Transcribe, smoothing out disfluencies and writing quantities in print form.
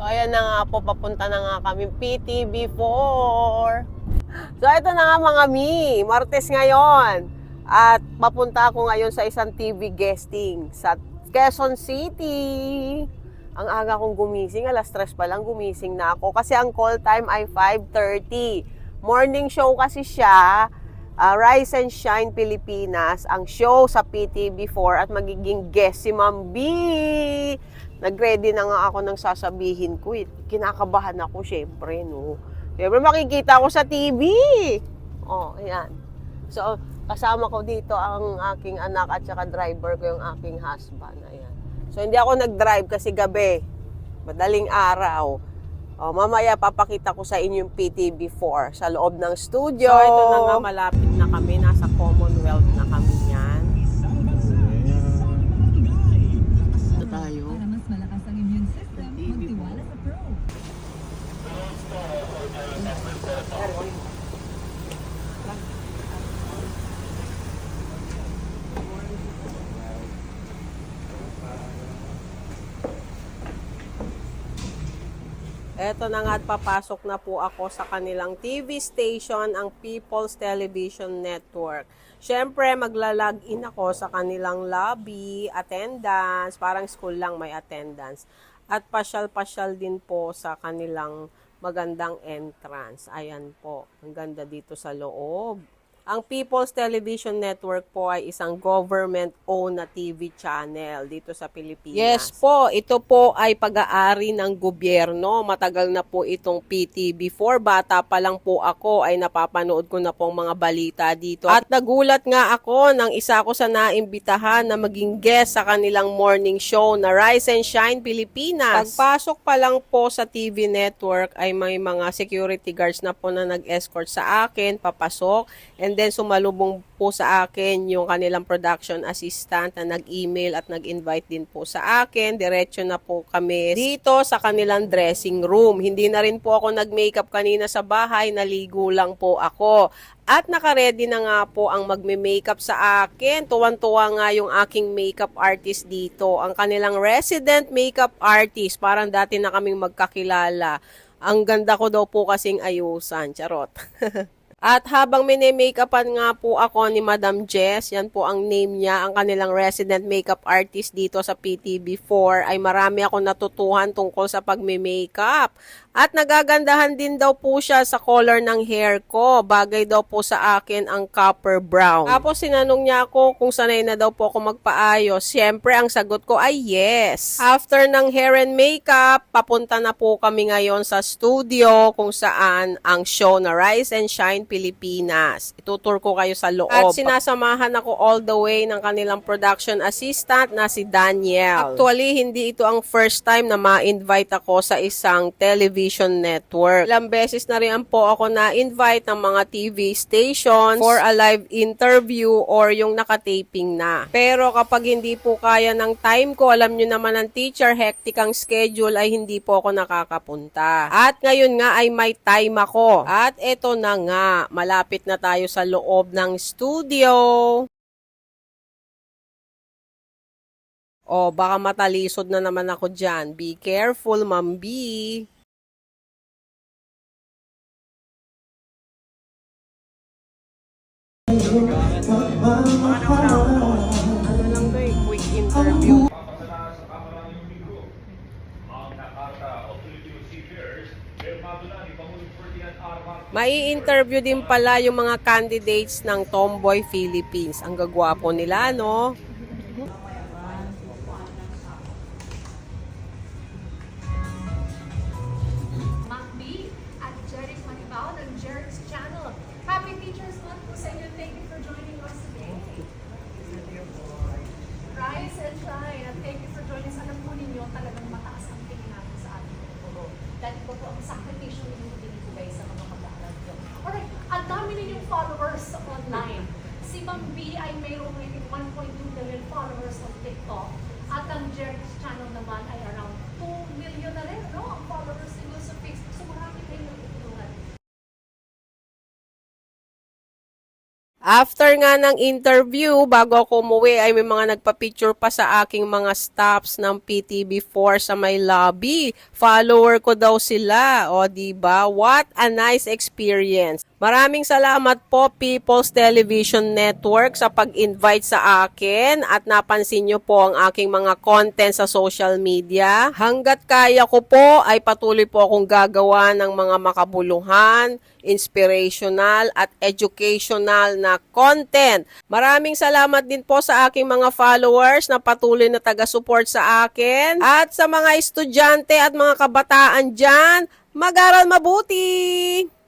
So, ayan na nga po, papunta na nga kami PTB4. So, ito na nga mga mi, Martes ngayon. At papunta ako ngayon sa isang TV guesting sa Quezon City. Ang aga kong gumising, alas 3 pa lang gumising na ako. Kasi ang call time ay 5:30. Morning show kasi siya. Rise and Shine Pilipinas, ang show sa PTB4 at magiging guest si Ma'am B. Nag-ready na nga ako ng sasabihin ko. Kinakabahan ako, syempre, no? Syempre, makikita ko sa TV. Oh, ayan. So, kasama ko dito ang aking anak at saka driver ko yung aking husband. Ayan. So, hindi ako nag-drive kasi gabi. Madaling araw. Oh, mamaya papakita ko sa inyo yung PTB4 sa loob ng studio. So, ito na nga, malapit na kami. Nasa Commonwealth na kami yan. Ito tayo. Para mas malakas ang immune system, magtiwala sa Pro. Eto na nga at papasok na po ako sa kanilang TV station, ang People's Television Network. Siyempre, magla-log-in ako sa kanilang lobby, attendance, parang school lang may attendance. At pasyal-pasyal din po sa kanilang magandang entrance. Ayan po, ang ganda dito sa loob. Ang People's Television Network po ay isang government-owned na TV channel dito sa Pilipinas. Yes po, ito po ay pag-aari ng gobyerno. Matagal na po itong PTB4. Bata pa lang po ako ay napapanood ko na pong mga balita dito. At nagulat nga ako nang isa ko sa naimbitahan na maging guest sa kanilang morning show na Rise and Shine Pilipinas. Pagpasok pa lang po sa TV network ay may mga security guards na po na nag-escort sa akin, papasok. And then sumalubong po sa akin yung kanilang production assistant na nag-email at nag-invite din po sa akin. Diretso na po kami dito sa kanilang dressing room. Hindi na rin po ako nag-makeup kanina sa bahay. Naligo lang po ako. At nakaredy na nga po ang magme-makeup sa akin. Tuwan-tuwa nga yung aking makeup artist dito. Ang kanilang resident makeup artist. Parang dati na kaming magkakilala. Ang ganda ko daw po kasing ayusan. Charot. At habang mini-makeupan nga po ako ni Madam Jess, yan po ang name niya, ang kanilang resident makeup artist dito sa PTB4, ay marami ako natutuhan tungkol sa pagme-makeup. At nagagandahan din daw po siya sa color ng hair ko. Bagay daw po sa akin ang copper brown. Tapos sinanong niya ako kung sanay na daw po ako magpaayos. Siyempre, ang sagot ko ay yes. After ng hair and makeup, papunta na po kami ngayon sa studio kung saan ang show na Rise and Shine Pilipinas. Itutur ko kayo sa loob. At sinasamahan ako all the way ng kanilang production assistant na si Daniel. Actually, hindi ito ang first time na ma-invite ako sa isang television network. Ilang beses na rin po ako na-invite ng mga TV stations for a live interview or yung nakataping na. Pero kapag hindi po kaya ng time ko, alam nyo naman ang teacher, hectic ang schedule, ay hindi po ako nakakapunta. At ngayon nga ay may time ako. At eto na nga, malapit na tayo sa loob ng studio. O, baka matalisod na naman ako dyan. Be careful, Ma'am B. Ano lang ba eh, quick interview. Mai-interview din pala yung mga candidates ng Tomboy Philippines. Ang gagwapo nila, no? Macbi at Jeric Manibao ng Jeric's Channel. Happy Teachers Month po sa inyo. Thank you for joining us today. Rise and shine. At thank you for joining us. Alam po ninyo, talagang mataas ang tingin natin sa ating puro. Dahil po ang sakripisyo ninyo binibigay sa mga mag-aaral ko. Alright, ang dami ninyong followers online. Si Ma'am B ay mayroong 1.2 million followers on TikTok. At ang Jeric's Channel naman ay around 2 million na rin, no? Ang followers ninyo sa Facebook. So marami kayong natutulungan. After nga ng interview, bago ako umuwi ay may mga nagpa-picture pa sa aking mga staffs ng PTV4 sa may lobby. Follower ko daw sila. O diba? What a nice experience. Maraming salamat po People's Television Network sa pag-invite sa akin at napansin nyo po ang aking mga content sa social media. Hanggat kaya ko po ay patuloy po akong gagawa ng mga makabuluhan, inspirational at educational na content. Maraming salamat din po sa aking mga followers na patuloy na taga-support sa akin at sa mga estudyante at mga kabataan dyan, mag-aral mabuti!